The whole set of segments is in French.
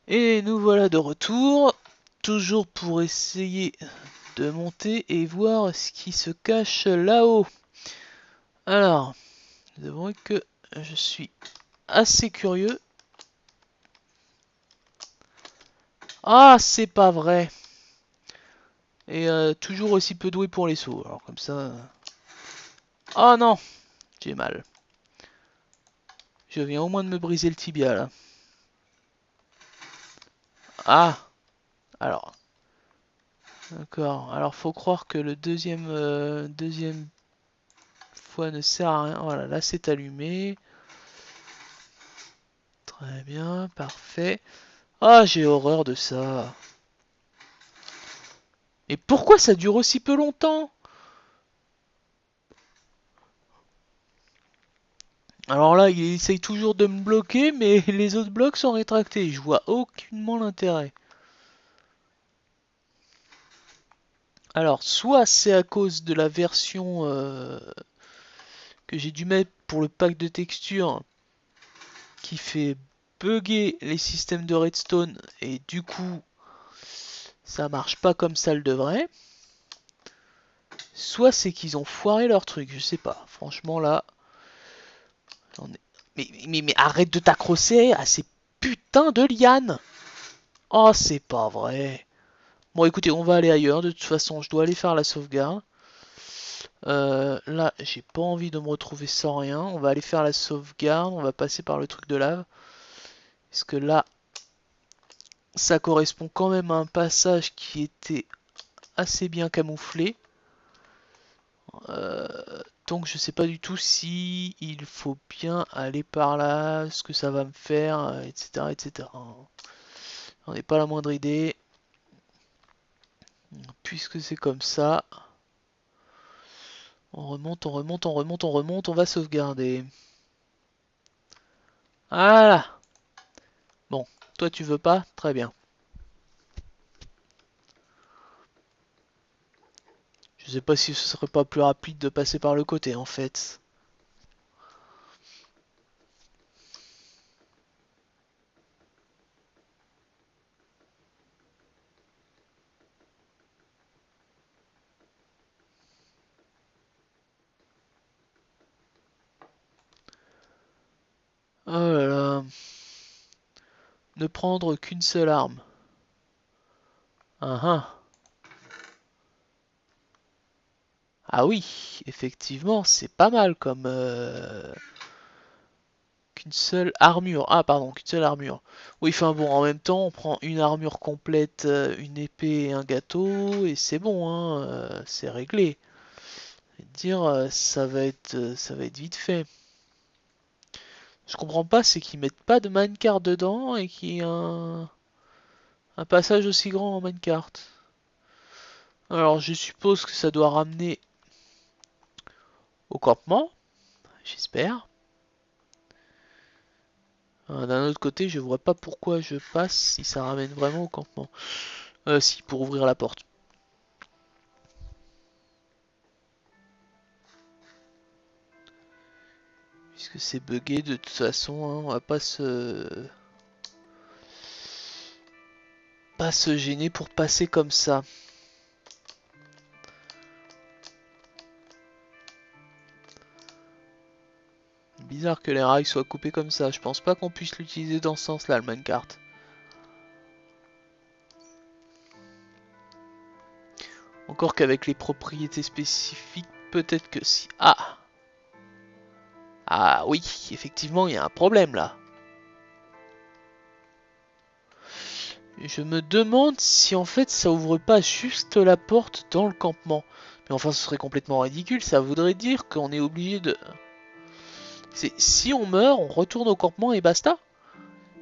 Et nous voilà de retour, toujours pour essayer de monter et voir ce qui se cache là-haut. Alors, nous avouons que je suis assez curieux. Ah, c'est pas vrai. Et toujours aussi peu doué pour les sauts. Alors comme ça... Oh non, j'ai mal. Je viens au moins de me briser le tibia là. Ah, alors, d'accord. Alors faut croire que le deuxième fois ne sert à rien. Voilà, là c'est allumé. Très bien, parfait. Ah, j'ai horreur de ça. Et pourquoi ça dure aussi peu longtemps? Alors là, il essaye toujours de me bloquer, mais les autres blocs sont rétractés. Je vois aucunement l'intérêt. Alors, soit c'est à cause de la version que j'ai dû mettre pour le pack de textures qui fait bugger les systèmes de redstone et du coup ça marche pas comme ça le devrait. Soit c'est qu'ils ont foiré leur truc, je sais pas. Franchement là, mais arrête de t'accrocher à ces putains de lianes. Oh, c'est pas vrai. Bon, écoutez, on va aller ailleurs. De toute façon, je dois aller faire la sauvegarde. Là, j'ai pas envie de me retrouver sans rien. On va aller faire la sauvegarde. On va passer par le truc de lave. Parce que là, ça correspond quand même à un passage qui était assez bien camouflé. Euh, donc, je sais pas du tout si il faut bien aller par là, ce que ça va me faire, etc., etc. On n'est pas la moindre idée. Puisque c'est comme ça, on remonte, on remonte, on remonte, on remonte, on va sauvegarder. Voilà. Bon, toi tu veux pas? Très bien. Je sais pas si ce serait pas plus rapide de passer par le côté en fait. Oh là là. Ne prendre qu'une seule arme. Ah ah. Ah oui, effectivement, c'est pas mal comme qu'une seule armure. Ah pardon, qu'une seule armure. Oui, enfin bon, en même temps, on prend une armure complète, une épée et un gâteau, et c'est bon, hein, c'est réglé. Je vais te dire, ça va être vite fait. Je comprends pas, c'est qu'ils mettent pas de minecart dedans et qu'il y a un passage aussi grand en minecart. Alors, je suppose que ça doit ramener au campement, j'espère. D'un autre côté, je vois pas pourquoi je passe si ça ramène vraiment au campement. Si, pour ouvrir la porte. Puisque c'est bugué de toute façon, hein, on va pas se gêner pour passer comme ça. Bizarre que les rails soient coupés comme ça. Je pense pas qu'on puisse l'utiliser dans ce sens-là, le minecart. Encore qu'avec les propriétés spécifiques, peut-être que si. Ah! Ah oui, effectivement, il y a un problème là. Je me demande si en fait ça ouvre pas juste la porte dans le campement. Mais enfin, ce serait complètement ridicule. Ça voudrait dire qu'on est obligé de... Si on meurt, on retourne au campement et basta.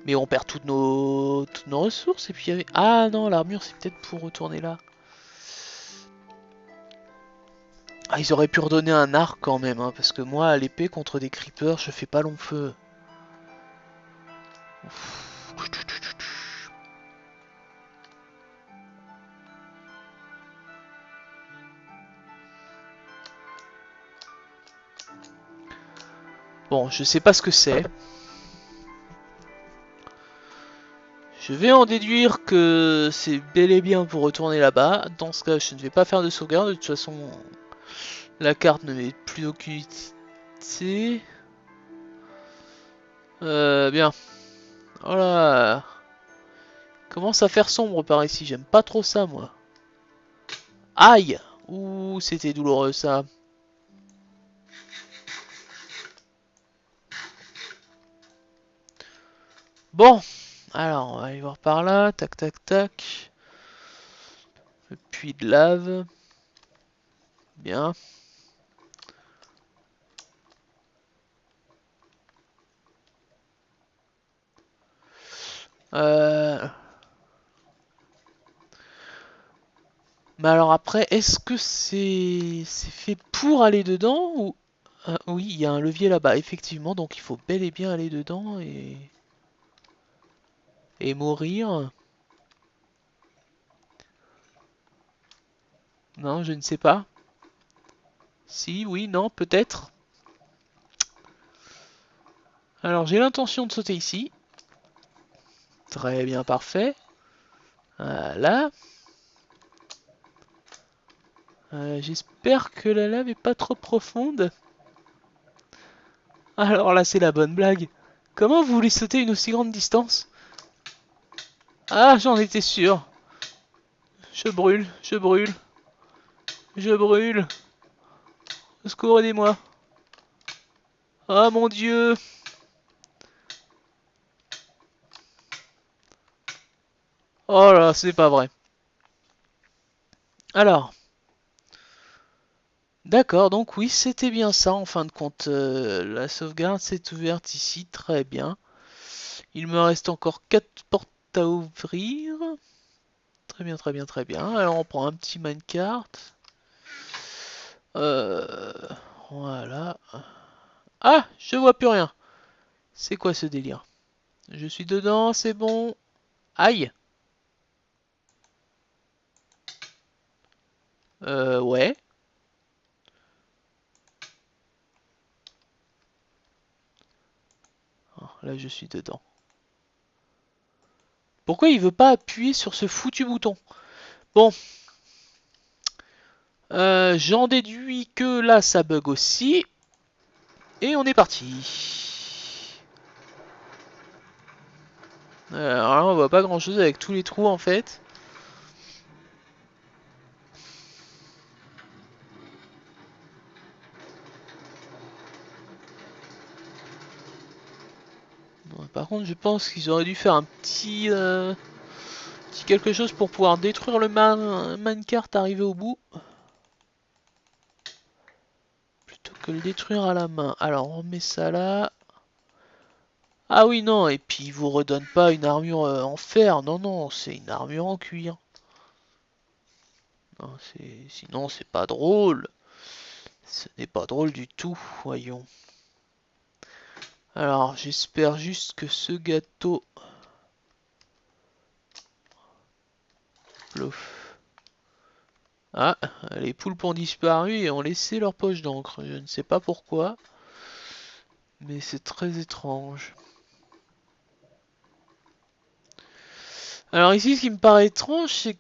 Mais on perd toutes nos ressources. Et puis... Ah non, l'armure, c'est peut-être pour retourner là. Ah, ils auraient pu redonner un arc quand même. Hein, parce que moi, à l'épée, contre des creepers, je fais pas long feu. Bon, je sais pas ce que c'est. Je vais en déduire que c'est bel et bien pour retourner là-bas. Dans ce cas, je ne vais pas faire de sauvegarde. De toute façon, la carte ne m'est plus d'aucune utilité. Bien. Voilà. Commence à faire sombre par ici. J'aime pas trop ça, moi. Aïe! Ouh, c'était douloureux, ça. Bon. Alors, on va aller voir par là. Tac, tac, tac. Le puits de lave. Bien. Euh... Mais alors après, est-ce que c'est fait pour aller dedans ou... Ah, oui, il y a un levier là-bas, effectivement, donc il faut bel et bien aller dedans et mourir. Non, je ne sais pas. Si, oui, non, peut-être. Alors j'ai l'intention de sauter ici. Très bien, parfait. Voilà. J'espère que la lave est pas trop profonde. Alors là, c'est la bonne blague. Comment vous voulez sauter une aussi grande distance? Ah, j'en étais sûr. Je brûle, je brûle, je brûle. Au secours, aidez-moi. Oh mon Dieu. Oh là, c'est pas vrai. Alors, d'accord, donc oui, c'était bien ça en fin de compte. La sauvegarde s'est ouverte ici, très bien. Il me reste encore 4 portes à ouvrir. Très bien, très bien, très bien. Alors on prend un petit minecart. Euh, voilà. Ah, je vois plus rien. C'est quoi ce délire? Je suis dedans, c'est bon. Aïe. Ouais. Oh, là, je suis dedans. Pourquoi il veut pas appuyer sur ce foutu bouton? Bon, j'en déduis que là, ça bug aussi. Et on est parti. Alors là, on voit pas grand chose avec tous les trous en fait. Bon, par contre, je pense qu'ils auraient dû faire un petit quelque chose pour pouvoir détruire le minecart arrivé au bout. Plutôt que le détruire à la main. Alors, on met ça là. Ah oui, non, et puis il vous redonne pas une armure en fer. Non, non, c'est une armure en cuir. Non, sinon, c'est pas drôle. Ce n'est pas drôle du tout, voyons. Alors, j'espère juste que ce gâteau... Plouf. Ah, les poulpes ont disparu et ont laissé leur poche d'encre. Je ne sais pas pourquoi, mais c'est très étrange. Alors ici, ce qui me paraît étrange, c'est...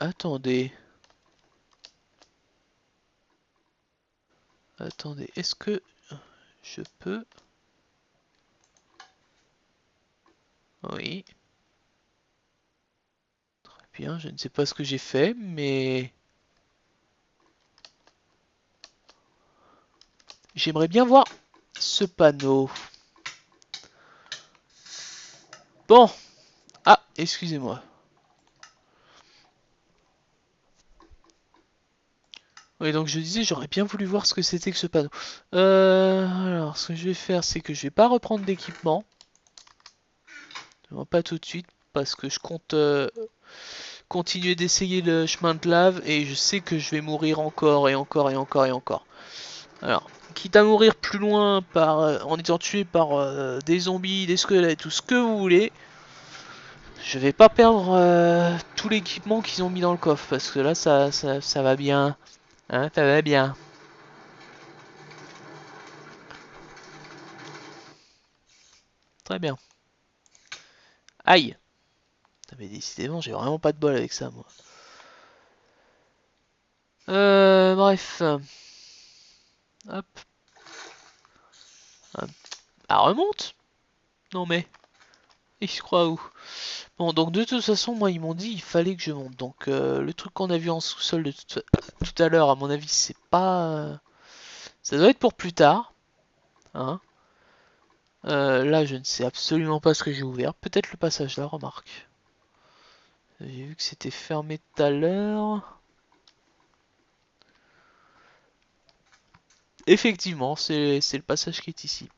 Attendez. Attendez, est-ce que je peux... Oui. Très bien, je ne sais pas ce que j'ai fait, mais... J'aimerais bien voir ce panneau. Bon. Ah, excusez-moi. Oui, donc je disais, j'aurais bien voulu voir ce que c'était que ce panneau. Alors, ce que je vais faire, c'est que je vais pas reprendre d'équipement. Pas tout de suite, parce que je compte continuer d'essayer le chemin de lave, et je sais que je vais mourir encore, et encore, et encore, et encore. Alors, quitte à mourir plus loin en étant tué par des zombies, des squelettes, tout ce que vous voulez, je vais pas perdre tout l'équipement qu'ils ont mis dans le coffre, parce que là, ça va bien. Hein, ça va bien. Très bien. Aïe! Mais décidément, j'ai vraiment pas de bol avec ça, moi. Bref. Hop. Ah, remonte? Non mais, il se croit où? Bon, donc de toute façon, moi, ils m'ont dit il fallait que je monte. Donc, le truc qu'on a vu en sous-sol de tout à l'heure, à mon avis, c'est pas... Ça doit être pour plus tard. Hein. Là, je ne sais absolument pas ce que j'ai ouvert. Peut-être le passage là, remarque. J'ai vu que c'était fermé tout à l'heure. Effectivement, c'est le passage qui est ici.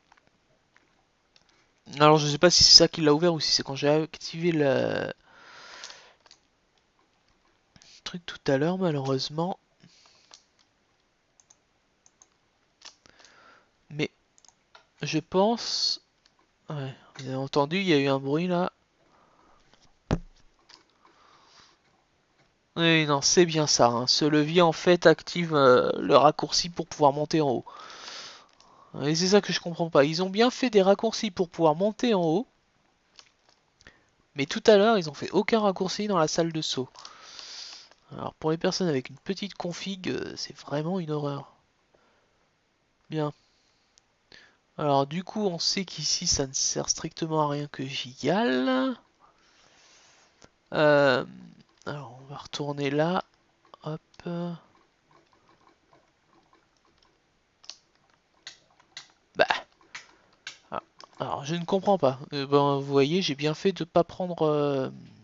Alors, je sais pas si c'est ça qui l'a ouvert ou si c'est quand j'ai activé le truc tout à l'heure, malheureusement. Mais je pense... Ouais, vous avez entendu, il y a eu un bruit là. Oui, non, c'est bien ça. Hein. Ce levier en fait active le raccourci pour pouvoir monter en haut. Et c'est ça que je comprends pas. Ils ont bien fait des raccourcis pour pouvoir monter en haut. Mais tout à l'heure, ils ont fait aucun raccourci dans la salle de saut. Alors pour les personnes avec une petite config, c'est vraiment une horreur. Bien. Alors du coup, on sait qu'ici, ça ne sert strictement à rien que j'y aille. Euh, alors on va retourner là. Hop. Bah. Ah, alors je ne comprends pas. Ben, vous voyez, j'ai bien fait de pas prendre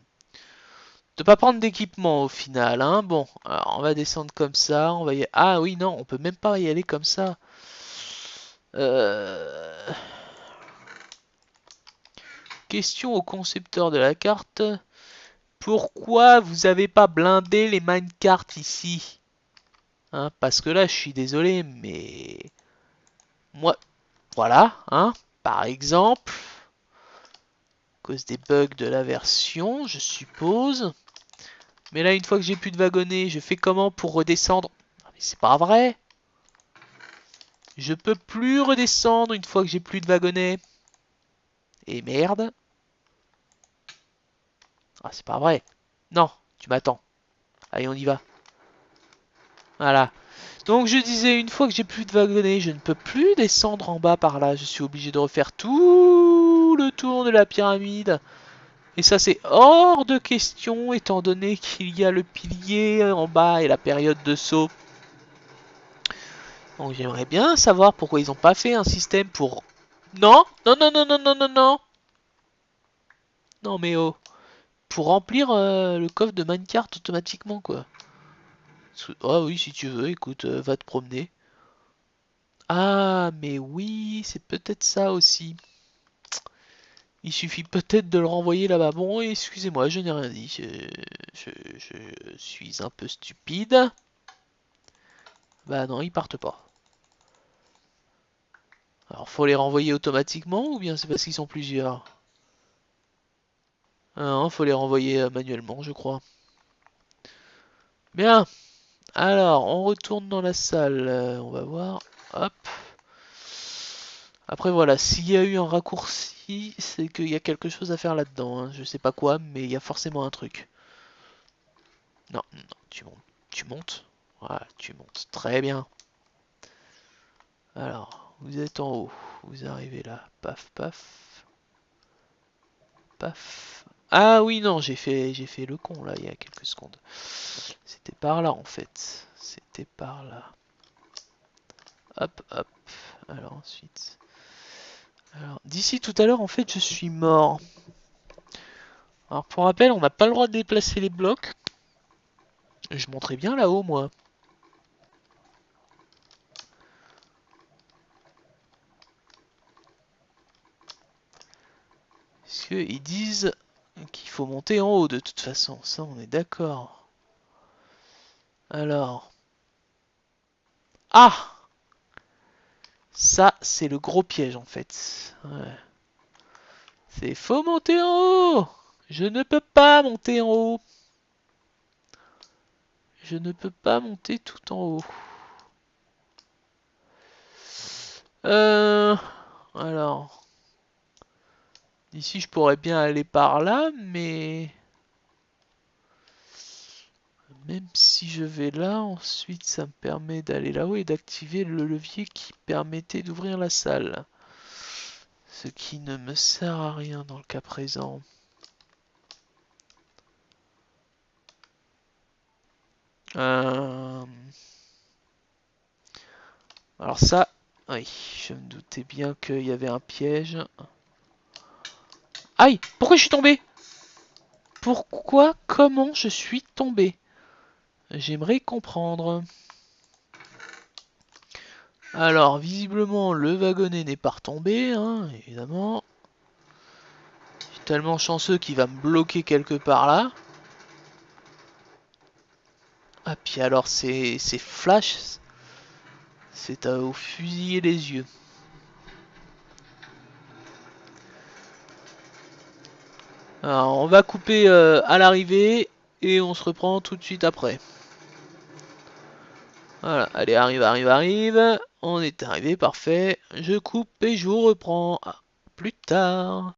d'équipement au final. Hein. Bon, alors on va descendre comme ça. On va y... Ah oui, non, on peut même pas y aller comme ça. Euh... Question au concepteur de la carte. Pourquoi vous avez pas blindé les minecarts ici? Hein, parce que là, je suis désolé, mais... Moi, voilà, hein, par exemple, à cause des bugs de la version, je suppose. Mais là, une fois que j'ai plus de wagonnets, je fais comment pour redescendre? Ah, mais c'est pas vrai. Je peux plus redescendre une fois que j'ai plus de wagonnets. Et merde. Ah, c'est pas vrai. Non, tu m'attends. Allez, on y va. Voilà. Donc je disais, une fois que j'ai plus de wagonnets, je ne peux plus descendre en bas par là. Je suis obligé de refaire tout le tour de la pyramide. Et ça c'est hors de question étant donné qu'il y a le pilier en bas et la période de saut. Donc j'aimerais bien savoir pourquoi ils n'ont pas fait un système pour... Non, non, non, non, non, non, non, non. Non mais oh. Pour remplir le coffre de minecart automatiquement quoi. Ah oui si tu veux, écoute, va te promener. Ah mais oui, c'est peut-être ça aussi. Il suffit peut-être de le renvoyer là-bas. Bon, excusez-moi, je n'ai rien dit. Je suis un peu stupide. Bah non, ils partent pas. Alors, faut les renvoyer automatiquement ou bien c'est parce qu'ils sont plusieurs? Ah non, faut les renvoyer manuellement, je crois. Bien. Alors, on retourne dans la salle. On va voir. Hop. Après, voilà, s'il y a eu un raccourci, c'est qu'il y a quelque chose à faire là-dedans. Hein. Je sais pas quoi, mais il y a forcément un truc. Non, non, tu montes. Tu montes. Voilà, tu montes. Très bien. Alors, vous êtes en haut. Vous arrivez là. Paf, paf. Paf. Ah oui, non, j'ai fait le con là il y a quelques secondes. C'était par là en fait. C'était par là. Hop, hop. Alors ensuite. Alors, d'ici tout à l'heure, en fait, je suis mort. Alors, pour rappel, on n'a pas le droit de déplacer les blocs. Je monterai bien là-haut, moi. Parce qu'ils disent qu'il faut monter en haut de toute façon. Ça, on est d'accord. Alors. Ah! Ça, c'est le gros piège en fait. Ouais. C'est faut monter en haut. Je ne peux pas monter en haut. Je ne peux pas monter tout en haut. Euh, alors, Ici, je pourrais bien aller par là, mais... Même si je vais là, ensuite ça me permet d'aller là-haut et d'activer le levier qui permettait d'ouvrir la salle. Ce qui ne me sert à rien dans le cas présent. Euh... Alors ça, oui, je me doutais bien qu'il y avait un piège. Aïe, pourquoi je suis tombé? Pourquoi, comment je suis tombé? J'aimerais comprendre. Alors, visiblement, le wagonnet n'est pas retombé, hein, évidemment. Je suis tellement chanceux qu'il va me bloquer quelque part là. Ah, puis alors, c'est flash, c'est à vous fusiller les yeux. Alors, on va couper à l'arrivée et on se reprend tout de suite après. Voilà, allez, arrive. On est arrivé, parfait. Je coupe et je vous reprends. À plus tard.